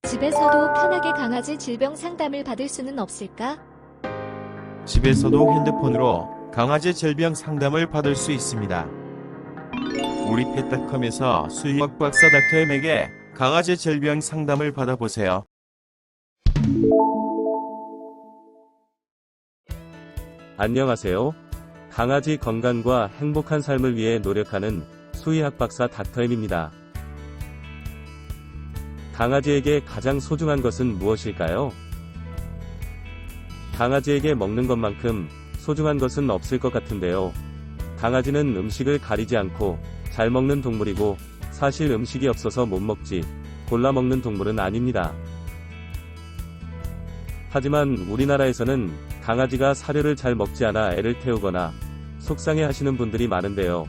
집에서도 편하게 강아지 질병 상담을 받을 수는 없을까? 집에서도 핸드폰으로 강아지 질병 상담을 받을 수 있습니다. 우리 펫닷컴에서 수의학 박사 닥터엠에게 강아지 질병 상담을 받아보세요. 안녕하세요. 강아지 건강과 행복한 삶을 위해 노력하는 수의학 박사 닥터엠입니다. 강아지에게 가장 소중한 것은 무엇일까요? 강아지에게 먹는 것만큼 소중한 것은 없을 것 같은데요. 강아지는 음식을 가리지 않고 잘 먹는 동물이고, 사실 음식이 없어서 못 먹지 골라 먹는 동물은 아닙니다. 하지만 우리나라에서는 강아지가 사료를 잘 먹지 않아 애를 태우거나 속상해 하시는 분들이 많은데요.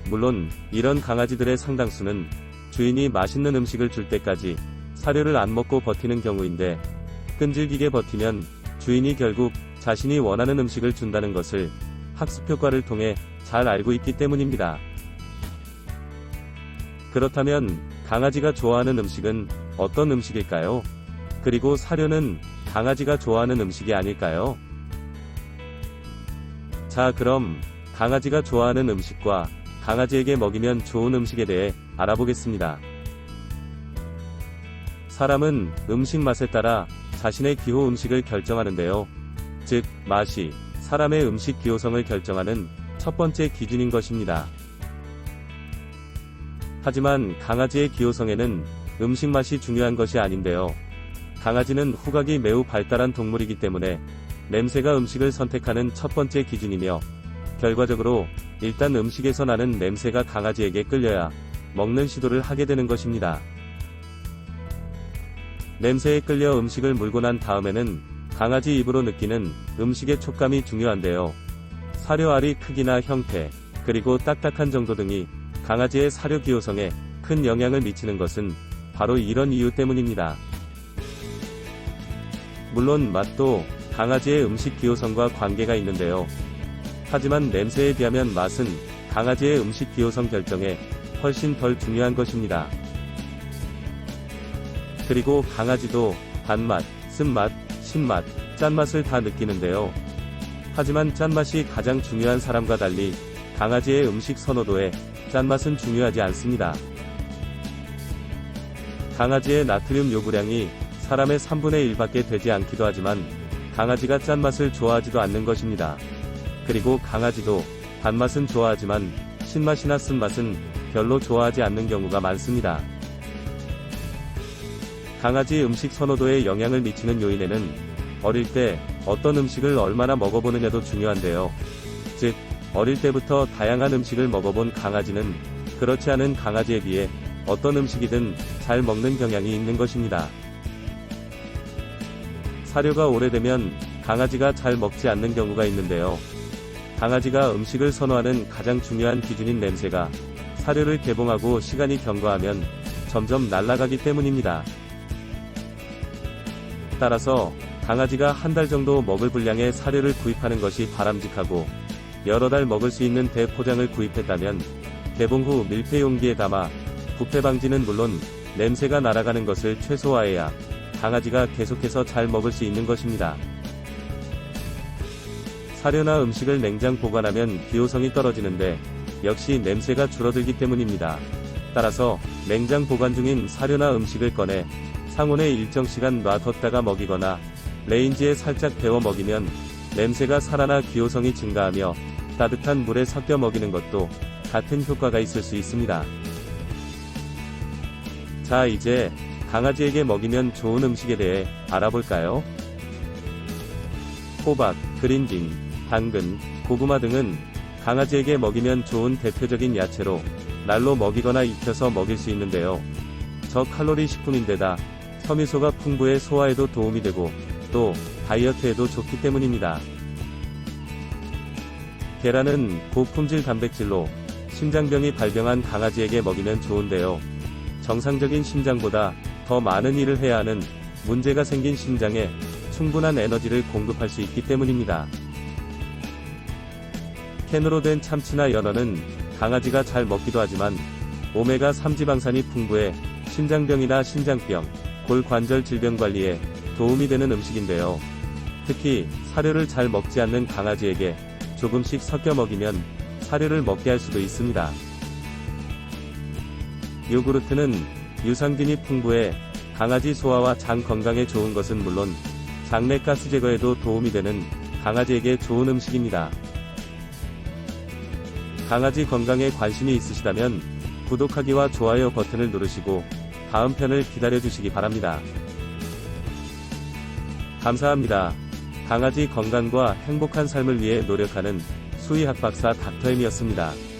물론 이런 강아지들의 상당수는 주인이 맛있는 음식을 줄 때까지 사료를 안 먹고 버티는 경우인데, 끈질기게 버티면 주인이 결국 자신이 원하는 음식을 준다는 것을 학습 효과를 통해 잘 알고 있기 때문입니다. 그렇다면 강아지가 좋아하는 음식은 어떤 음식일까요? 그리고 사료는 강아지가 좋아하는 음식이 아닐까요? 자, 그럼 강아지가 좋아하는 음식과 강아지에게 먹이면 좋은 음식에 대해 알아보겠습니다. 사람은 음식 맛에 따라 자신의 기호 음식을 결정하는데요. 즉, 맛이 사람의 음식 기호성을 결정하는 첫 번째 기준인 것입니다. 하지만 강아지의 기호성에는 음식 맛이 중요한 것이 아닌데요. 강아지는 후각이 매우 발달한 동물이기 때문에 냄새가 음식을 선택하는 첫 번째 기준이며, 결과적으로 일단 음식에서 나는 냄새가 강아지에게 끌려야 먹는 시도를 하게 되는 것입니다. 냄새에 끌려 음식을 물고 난 다음에는 강아지 입으로 느끼는 음식의 촉감이 중요한데요. 사료 알이 크기나 형태, 그리고 딱딱한 정도 등이 강아지의 사료 기호성에 큰 영향을 미치는 것은 바로 이런 이유 때문입니다. 물론 맛도 강아지의 음식 기호성과 관계가 있는데요. 하지만 냄새에 비하면 맛은 강아지의 음식 기호성 결정에 훨씬 덜 중요한 것입니다. 그리고 강아지도 단맛, 쓴맛, 신맛, 짠맛을 다 느끼는데요. 하지만 짠맛이 가장 중요한 사람과 달리 강아지의 음식 선호도에 짠맛은 중요하지 않습니다. 강아지의 나트륨 요구량이 사람의 3분의 1밖에 되지 않기도 하지만 강아지가 짠맛을 좋아하지도 않는 것입니다. 그리고 강아지도 단맛은 좋아하지만 신맛이나 쓴맛은 별로 좋아하지 않는 경우가 많습니다. 강아지 음식 선호도에 영향을 미치는 요인에는 어릴 때 어떤 음식을 얼마나 먹어보느냐도 중요한데요. 즉, 어릴 때부터 다양한 음식을 먹어본 강아지는 그렇지 않은 강아지에 비해 어떤 음식이든 잘 먹는 경향이 있는 것입니다. 사료가 오래되면 강아지가 잘 먹지 않는 경우가 있는데요. 강아지가 음식을 선호하는 가장 중요한 기준인 냄새가 사료를 개봉하고 시간이 경과하면 점점 날아가기 때문입니다. 따라서 강아지가 한 달 정도 먹을 분량의 사료를 구입하는 것이 바람직하고, 여러 달 먹을 수 있는 대포장을 구입했다면 개봉 후 밀폐 용기에 담아 부패 방지는 물론 냄새가 날아가는 것을 최소화해야 강아지가 계속해서 잘 먹을 수 있는 것입니다. 사료나 음식을 냉장 보관하면 기호성이 떨어지는데 역시 냄새가 줄어들기 때문입니다. 따라서 냉장 보관 중인 사료나 음식을 꺼내 상온에 일정 시간 놔뒀다가 먹이거나 레인지에 살짝 데워 먹이면 냄새가 살아나 기호성이 증가하며, 따뜻한 물에 섞여 먹이는 것도 같은 효과가 있을 수 있습니다. 자, 이제 강아지에게 먹이면 좋은 음식에 대해 알아볼까요? 호박, 그린빈, 당근, 고구마 등은 강아지에게 먹이면 좋은 대표적인 야채로 날로 먹이거나 익혀서 먹일 수 있는데요. 저칼로리 식품인데다 섬유소가 풍부해 소화에도 도움이 되고 또 다이어트에도 좋기 때문입니다. 계란은 고품질 단백질로 심장병이 발병한 강아지에게 먹이면 좋은데요. 정상적인 심장보다 더 많은 일을 해야 하는 문제가 생긴 심장에 충분한 에너지를 공급할 수 있기 때문입니다. 캔으로 된 참치나 연어는 강아지가 잘 먹기도 하지만 오메가3 지방산이 풍부해 심장병이나 신장병, 골관절 질병 관리에 도움이 되는 음식인데요. 특히 사료를 잘 먹지 않는 강아지에게 조금씩 섞여 먹이면 사료를 먹게 할 수도 있습니다. 요구르트는 유산균이 풍부해 강아지 소화와 장 건강에 좋은 것은 물론 장내 가스 제거에도 도움이 되는 강아지에게 좋은 음식입니다. 강아지 건강에 관심이 있으시다면 구독하기와 좋아요 버튼을 누르시고 다음 편을 기다려주시기 바랍니다. 감사합니다. 강아지 건강과 행복한 삶을 위해 노력하는 수의학 박사 닥터 M이었습니다.